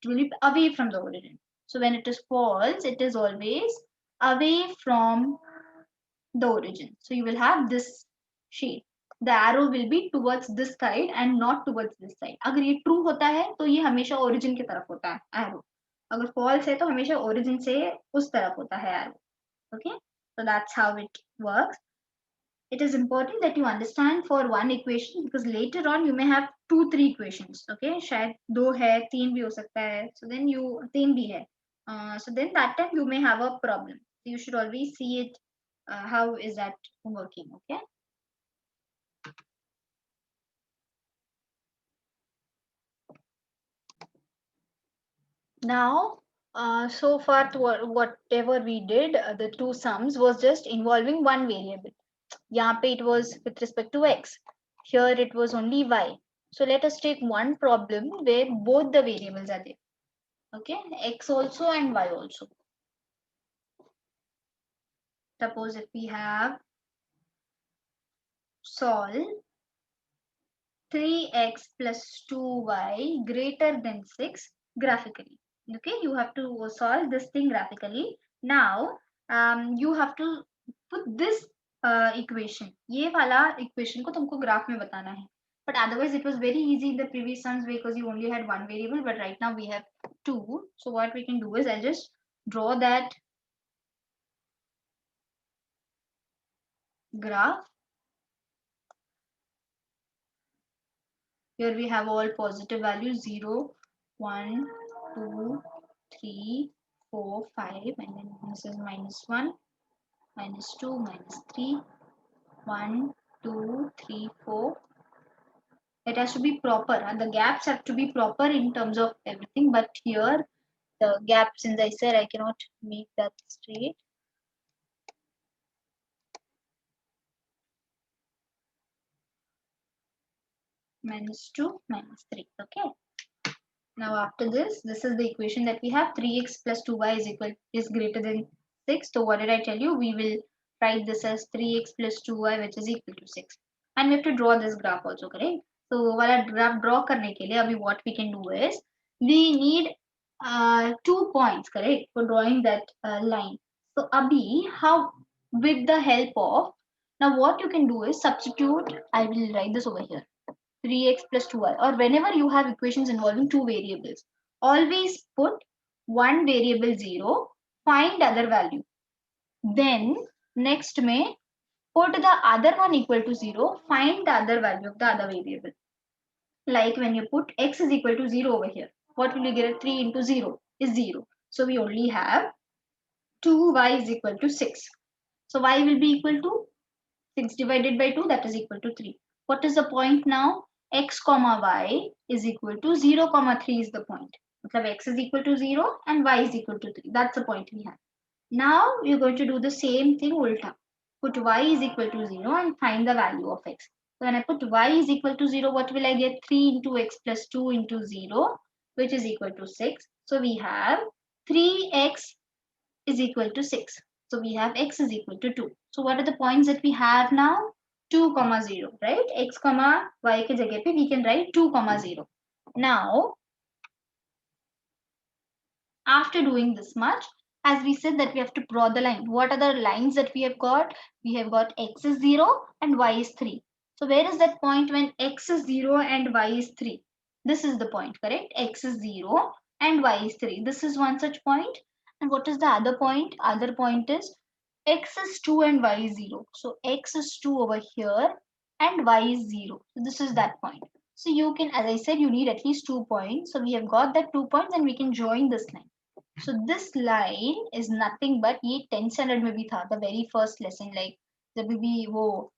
It will be away from the origin. So when it is false, it is always away from the origin. So you will have this shade. The arrow will be towards this side and not towards this side. अगर ये true होता है तो ये हमेशा origin की तरफ होता है arrow. अगर false है तो हमेशा origin से उस तरफ होता है arrow. Okay, so that's how it works. It is important that you understand for one equation because later on you may have 2-3 equations. Okay, शायद दो है, तीन भी हो सकता है. So then you तीन भी है. So then that time you may have a problem. So you should always see it. How is that working? Okay. Now, so far whatever we did, the two sums was just involving one variable. यहाँ पे it was with respect to x. Here it was only y. So let us take one problem where both the variables are there. Okay, x also and y also. Suppose if we have solve 3x plus 2y greater than 6 graphically. Okay, you have to solve this thing graphically. Now, you have to put this equation. ये वाला equation को तुमको graph में बताना है. But otherwise, it was very easy in the previous sums because you only had one variable. But right now we have two. So what we can do is I'll just draw that graph. Here we have all positive values 0, 1, 2, 3, 4, 5, and then this is -1, -2, -3, 1, 2, 3, 4. It has to be proper. And the gaps have to be proper in terms of everything. But here, the gap, since I said I cannot make that straight. -2, -3. Okay. Now after this is the equation that we have. 3x plus 2y is greater than 6. So what did I tell you? We will write this as 3x plus 2y which is equal to 6. And we have to draw this graph also, correct? So while graph draw करने के लिए अभी what we can do is we need 2 points, correct, for drawing that line. So abhi how, with the help of, now what you can do is substitute. I will write this over here. 3x plus 2y, or whenever you have equations involving two variables, always put one variable 0, find other value. Then next may put the other one equal to 0, find the other value of the other variable. Like when you put x is equal to 0 over here, what will you get? 3 into 0 is 0. So we only have 2y is equal to 6. So y will be equal to 6 divided by 2, that is equal to 3. What is the point now? X comma y is equal to 0 comma 3 is the point. मतलब x is equal to 0 and y is equal to 3. That's the point we have. Now we're going to do the same thing ulta. Put y is equal to 0 and find the value of x. So when I put y is equal to 0, what will I get? 3 into x plus 2 into 0, which is equal to 6. So we have 3x is equal to 6. So we have x is equal to 2. So what are the points that we have now? 2 comma 0, right? X comma y ke jagah pe we can write 2 comma 0. Now, after doing this much, as we said that we have to draw the line. What are the lines that we have got? We have got x is 0 and y is 3. So where is that point when x is 0 and y is 3? This is the point, correct? X is 0 and y is 3. This is one such point. And what is the other point? Other point is x is 2 and y is 0. So x is 2 over here and y is 0. So this is that point. So you can, as I said, you need at least 2 points. So we have got that 2 points and we can join this line. So this line is nothing but ये 10th standard में भी था, the very first lesson, like जब भी वो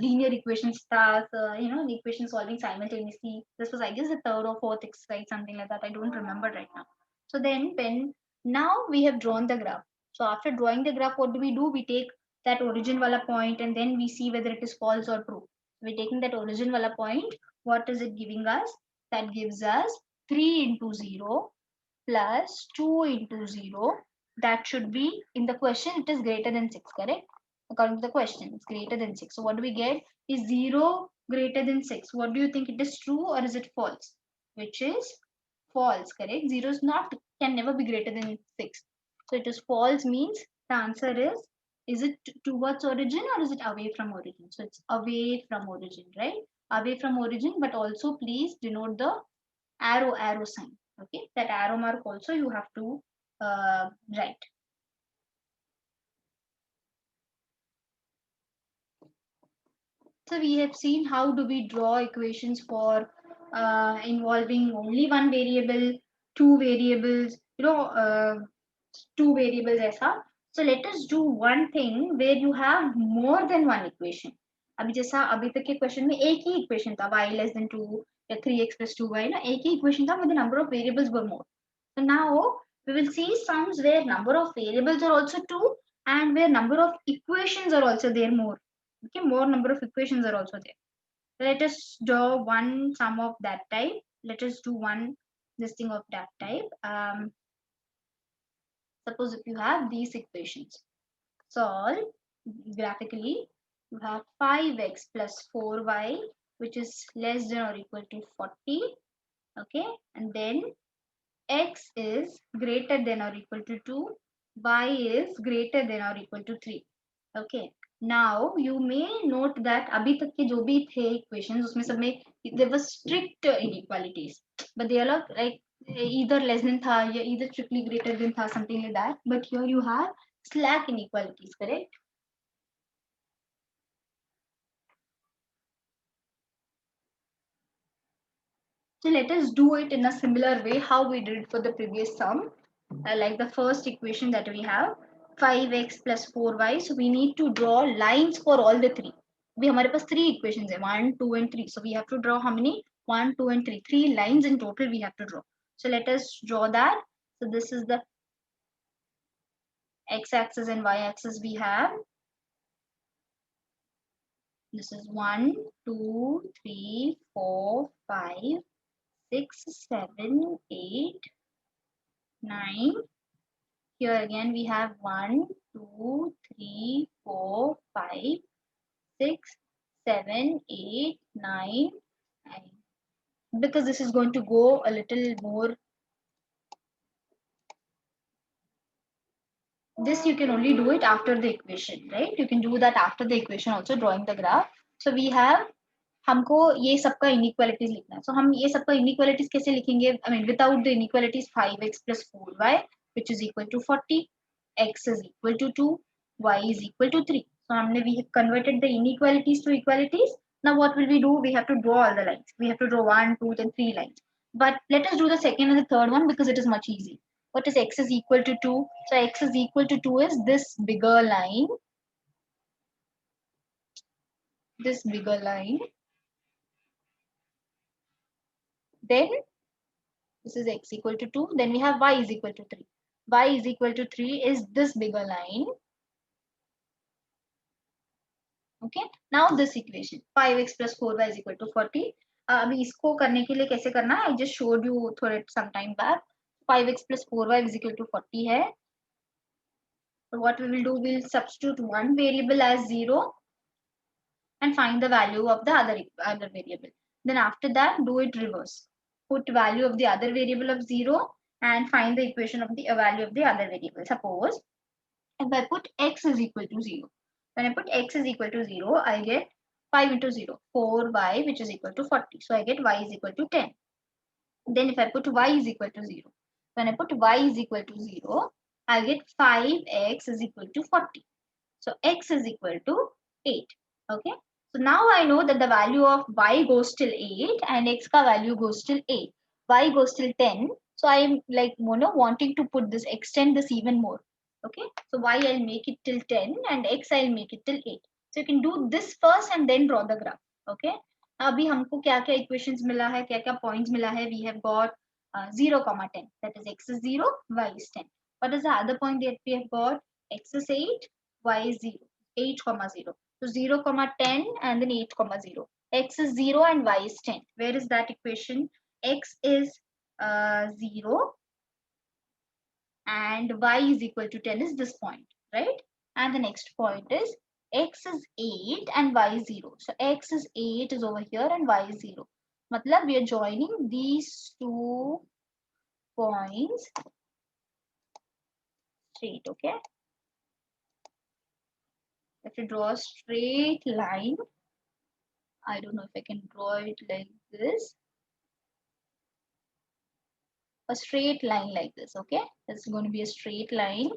linear equations था, the equation solving simultaneously. This was, I guess, the third or fourth exercise, something like that. I don't remember right now. So then when now we have drawn the graph. So after drawing the graph, what do? We take that origin wala point and then we see whether it is false or true. We're taking that origin wala point. What is it giving us? That gives us 3 into 0 plus 2 into 0. That should be, in the question, it is greater than 6, correct? According to the question, it's greater than 6. So what do we get? Is 0 greater than 6? What do you think? It is true or is it false? Which is false, correct? 0 is not, can never be greater than 6. So it is false, means the answer is it towards origin or is it away from origin? So it's away from origin, right? Away from origin, but also please denote the arrow sign. Okay, that arrow mark also you have to write. So we have seen how do we draw equations for involving only one variable, two variables, two variables ऐसा. So let us do one thing where you have more than one equation. अभी जैसा अभी तक के question में एक ही equation था y less than 2 या 3x plus 2y ना, एक ही इक्वेशन था with the number of variables were more. So now we will see sums where number of variables are also 2 and where number of equations are also there more. Okay, more number of equations are also there. So let us draw one sum of that type. Let us do one this thing of that type. Suppose if you have these equations, solve graphically, you have 5x plus 4y, which is less than or equal to 40. Okay, and then x is greater than or equal to 2, y is greater than or equal to 3. Okay, now you may note that अभी तक के जो भी थे equations उसमें सब में there were strict inequalities, but they are like either less than था या either strictly greater than था, something like that. But here you have slack inequalities, correct? So let us do it in a similar way how we did for the previous sum. Like the first equation that we have 5x plus 4y. So we need to draw lines for all the three. We have 3 equations, 1, 2 and 3. So we have to draw how many? 1, 2 and 3. 3 lines in total we have to draw. So let us draw that. So this is the x-axis and y-axis we have. This is 1, 2, 3, 4, 5, 6, 7, 8, 9. Here again we have 1, 2, 3, 4, 5, 6, 7, 8, 9. Because this is going to go a little more. This you can only do it after the equation, right? You can do that after the equation also, drawing the graph. So we have हमको ये सबका inequalities लिखना है. So हम ये सबका inequalities कैसे लिखेंगे? I mean without the inequalities 5x plus 4y which is equal to 40, x is equal to 2, y is equal to 3. So हमने we have converted the inequalities to equalities. Now what will we do? We have to draw all the lines. We have to draw 1, 2, then 3 lines. But let us do the second and the third one because it is much easy. What is x is equal to 2? So x is equal to 2 is this bigger line. This bigger line. Then this is x equal to 2. Then we have y is equal to 3. Y is equal to 3 is this bigger line. Okay. Now this equation 5x plus 4y is equal to 40. अभी इसको करने के लिए कैसे करना है? I just showed you through it some time back. 5x plus 4y is equal to 40 है. So what we will do, we'll substitute one variable as 0 and find the value of the other variable. Then after that, do it reverse. Put value of the other variable of 0 and find the equation of the value of the other variable. Suppose if I put x is equal to 0. When I put x is equal to 0, I get 5 into 0, 4y, which is equal to 40. So I get y is equal to 10. Then if I put y is equal to 0. when I put y is equal to 0, I get 5x is equal to 40. So x is equal to 8. Okay. So now I know that the value of y goes till 8 and x ka value goes till 8. Y goes till 10. So I am like wanting to put this, extend this even more. Okay. So y I'll make it till 10 and x I'll make it till 8. So you can do this first and then draw the graph. Okay. अभी हमको क्या क्या equations मिला है, क्या क्या points मिला है. We have got 0, 10. That is x is 0, y is 10. What is the other point that we have got? X is 8, y is 0, 8, 0. So 0, 10 and then 8, 0. X is 0 and y is 10. Where is that equation? X is 0 and y is equal to 10 is this point, right? And the next point is x is 8 and y is 0. So x is 8 is over here and y is 0. Matlab we are joining these two points straight, okay? If you draw a straight line, I don't know if I can draw it like this. A straight line like this, okay? It's going to be a straight line.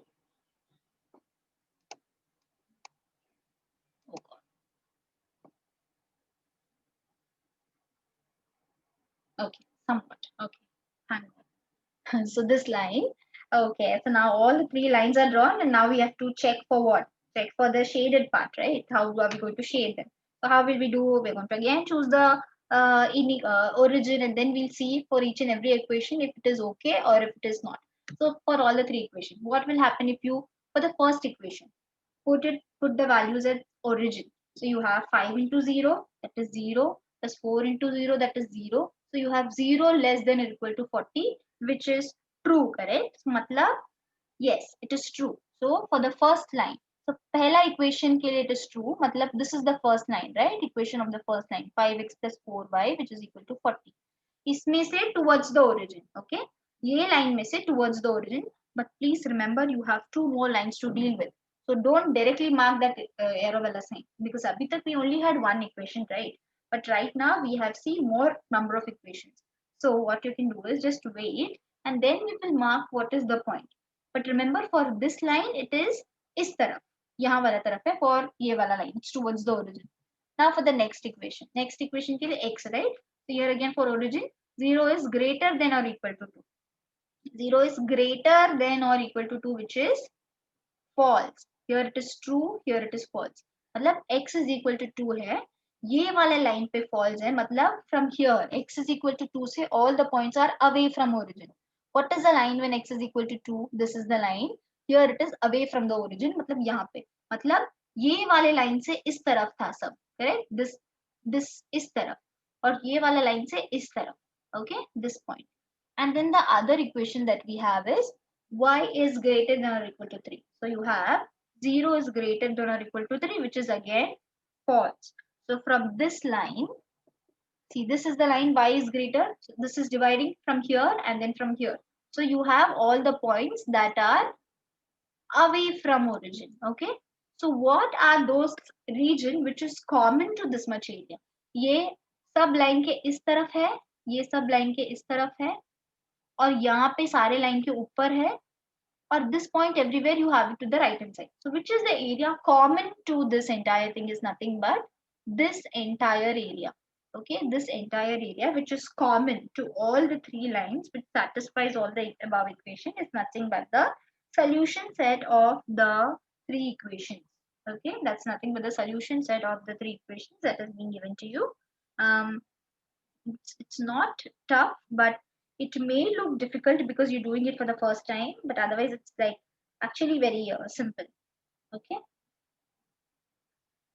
Oh God. Okay, somewhat. Okay, hang on. So this line, okay, so now all the three lines are drawn and now we have to check for what? Check for the shaded part, right? How are we going to shade them? So how will we do? We're going to again choose the origin and then we'll see for each and every equation if it is okay or if it is not. So for all the three equations, what will happen if you, for the first equation, put the values at origin. So you have 5 into 0, that is 0, plus 4 into 0, that is 0. So you have 0 less than or equal to 40, which is true, correct? So matlab, yes, it is true. So for the first line, so पहला equation के लिए it is true, matlab this is the first line, right? Equation of the first line, 5x plus 4y, which is equal to 40. इसमें से towards the origin, okay? ये line में से towards the origin, but please remember you have two more lines to deal with. So don't directly mark that arrow wala sign because abhi tak we only had one equation, right? But right now we have seen more number of equations. So what you can do is just wait and then we will mark what is the point. But remember for this line it is इस तरफ, यहाँ वाला तरफ है for ये वाला line, it's towards the origin. Now for the next equation. Next equation के लिए x, right? So here again for origin, 0 is greater than or equal to 2. 0 is greater than or equal to 2, which is false. Here it is true, here it is false. मतलब x is equal to 2 है, ये वाले line पे false है, मतलब from here x is equal to 2 से all the points are away from origin. What is the line when x is equal to 2? This is the line. Here it is away from the origin, मतलब यहाँ पे, मतलब ये वाले line से इस तरफ था सब, correct? This इस तरफ और ये वाला line से इस तरफ, okay? This point. And then the other equation that we have is y is greater than or equal to 3. So you have 0 is greater than or equal to 3, which is again false. So from this line, see this is the line y is greater. So this is dividing from here and then from here. So you have all the points that are away from origin. Okay. So what are those region which is common to this much area? ये सब line के इस तरफ है, ये सब line के इस तरफ है और यहाँ पे सारे लाइन के ऊपर है or this point everywhere you have it to the right hand side. So which is the area common to this entire thing is nothing but this entire area. Okay, this entire area which is common to all the three lines which satisfies all the above equation is nothing but the solution set of the three equations. Okay, that's nothing but the solution set of the three equations that is being given to you. Um, it's not tough, but it may look difficult because you're doing it for the first time, but otherwise it's like actually very simple. Okay.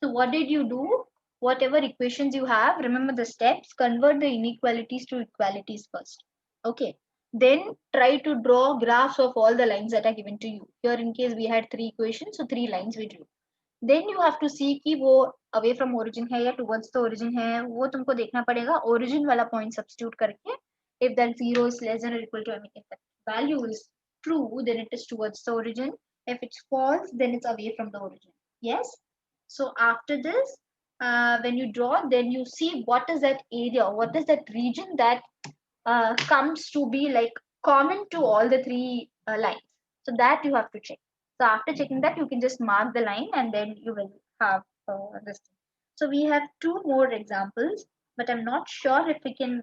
So what did you do? Whatever equations you have, remember the steps, convert the inequalities to equalities first. Okay. Then try to draw graphs of all the lines that are given to you. Here in case we had three equations, so three lines we drew. Then you have to see कि वो away from origin है या towards the origin है, वो तुमको देखना पड़ेगा origin वाला point substitute करके. If that 0 is less than or equal to, I mean, if that value is true, then it is towards the origin. If it's false, then it's away from the origin. Yes. So after this, when you draw, then you see what is that area, what is that region that comes to be like common to all the three lines. So that you have to check. So after checking that, you can just mark the line and then you will have this. So we have two more examples, but I'm not sure if we can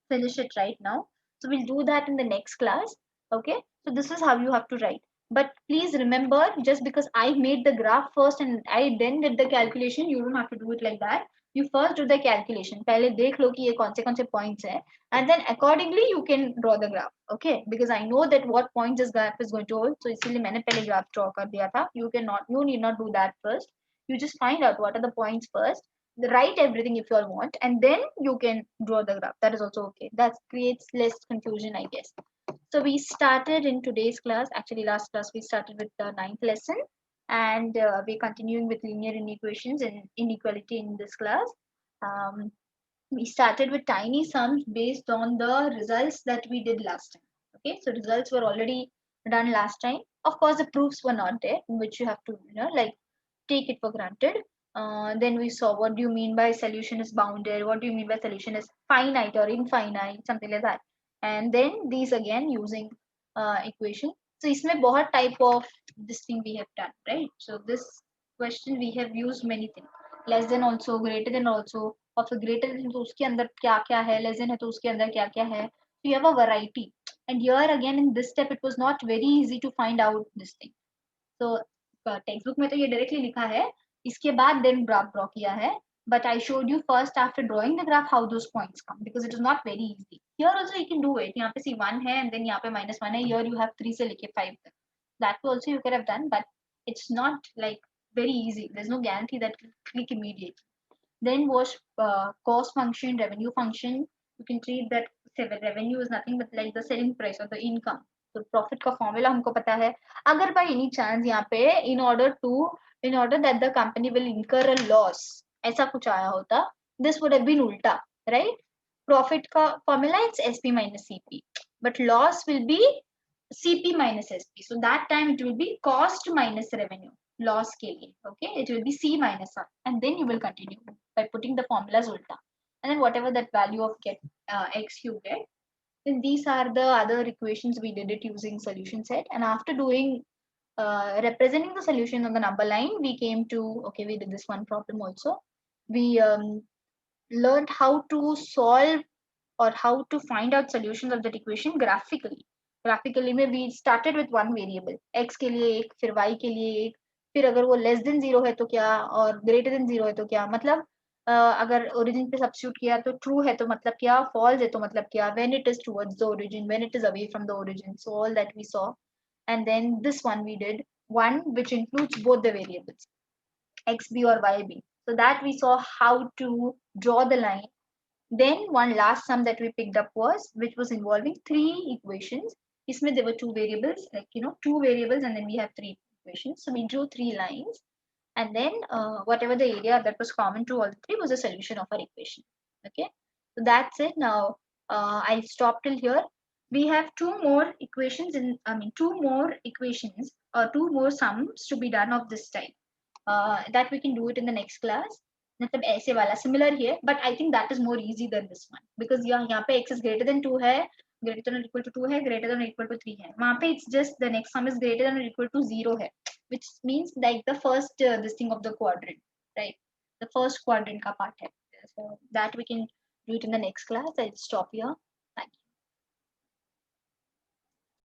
finish it right now. So we'll do that in the next class. Okay. So this is how you have to write. But please remember, just because I made the graph first and I then did the calculation, you don't have to do it like that. You first do the calculation. पहले देख लो कि ये कौन से points है, and then accordingly you can draw the graph. Okay, because I know that what points this graph is going to hold, so इसीलिए मैंने पहले graph draw कर दिया था. You need not do that first. You just find out what are the points first, write everything if you all want, and then you can draw the graph. That is also okay. That creates less confusion, I guess. So we started in today's class, actually last class we started with the 9th lesson, and we're continuing with linear inequations and inequality in this class. We started with tiny sums based on the results that we did last time. Okay, so results were already done last time. Of course, the proofs were not there, which you have to, like take it for granted. Then we saw what do you mean by solution is bounded, what do you mean by solution is finite or infinite, something like that. And then these again using equation. So इसमें बहुत type of this thing we have done, right? So this question we have used many things. Less than also, greater than also, और फिर greater than तो उसके अंदर क्या क्या है, less than है तो उसके अंदर क्या क्या है. So you have a variety. And here again in this step it was not very easy to find out this thing. So text book में तो ये डायरेक्टली लिखा है, इसके बाद देन ग्राफ ड्रॉ किया है, but I showed you first after drawing the graph how those points come, because it is not very easy. Here also you can do it. यहाँ पे see 1 है and then यहाँ पे -1 है. Here you have 3 से लेके 5 तक. That also you could have done, but it's not like very easy. There's no guarantee that you click immediately. Then was cost function, revenue function. You can treat that revenue is nothing but like the selling price or the income. So profit का formula हमको पता है. अगर by any chance यहाँ पे in order that the company will incur a loss, ऐसा कुछ आया होता, this would have been उल्टा, right? Profit का formula it's SP minus CP, but loss will be CP minus SP. So that time it will be cost minus revenue. Loss के लिए, okay? It will be C minus R, and then you will continue by putting the formulas ulta, and then whatever that value of get x you get, then these are the other equations we did it using solution set. And after doing representing the solution on the number line, we came to, okay, we did this one problem also. We learned how to solve or how to find out solutions of that equation graphically. Graphically में we started with one variable, x के लिए एक, फिर y के लिए एक, फिर अगर वो less than 0 है तो क्या, और greater than 0 है तो क्या, मतलब अगर origin पे substitute किया तो true है तो मतलब क्या, false है तो मतलब क्या, when it is towards the origin, when it is away from the origin. So all that we saw. And then this one we did one which includes both the variables, xb or yb. So that we saw how to draw the line. Then one last sum that we picked up was, which was involving three equations. Isme there were two variables, like two variables, and then we have three equations. So we drew three lines, and then whatever the area that was common to all three was a solution of our equation. Okay, so that's it. Now I'll stop till here. We have two more equations two more equations or two more sums to be done of this type. That we can do it in the next class. मतलब ऐसे वाला similar here, but I think that is more easy than this one, because यहाँ पे x is greater than 2 है, greater than or equal to 2 है, greater than or equal to 3 है. वहाँ पे it's just the next sum is greater than or equal to 0 है, which means like the first this thing of the quadrant, right? The first quadrant का part है. So that we can do it in the next class. I'll stop here.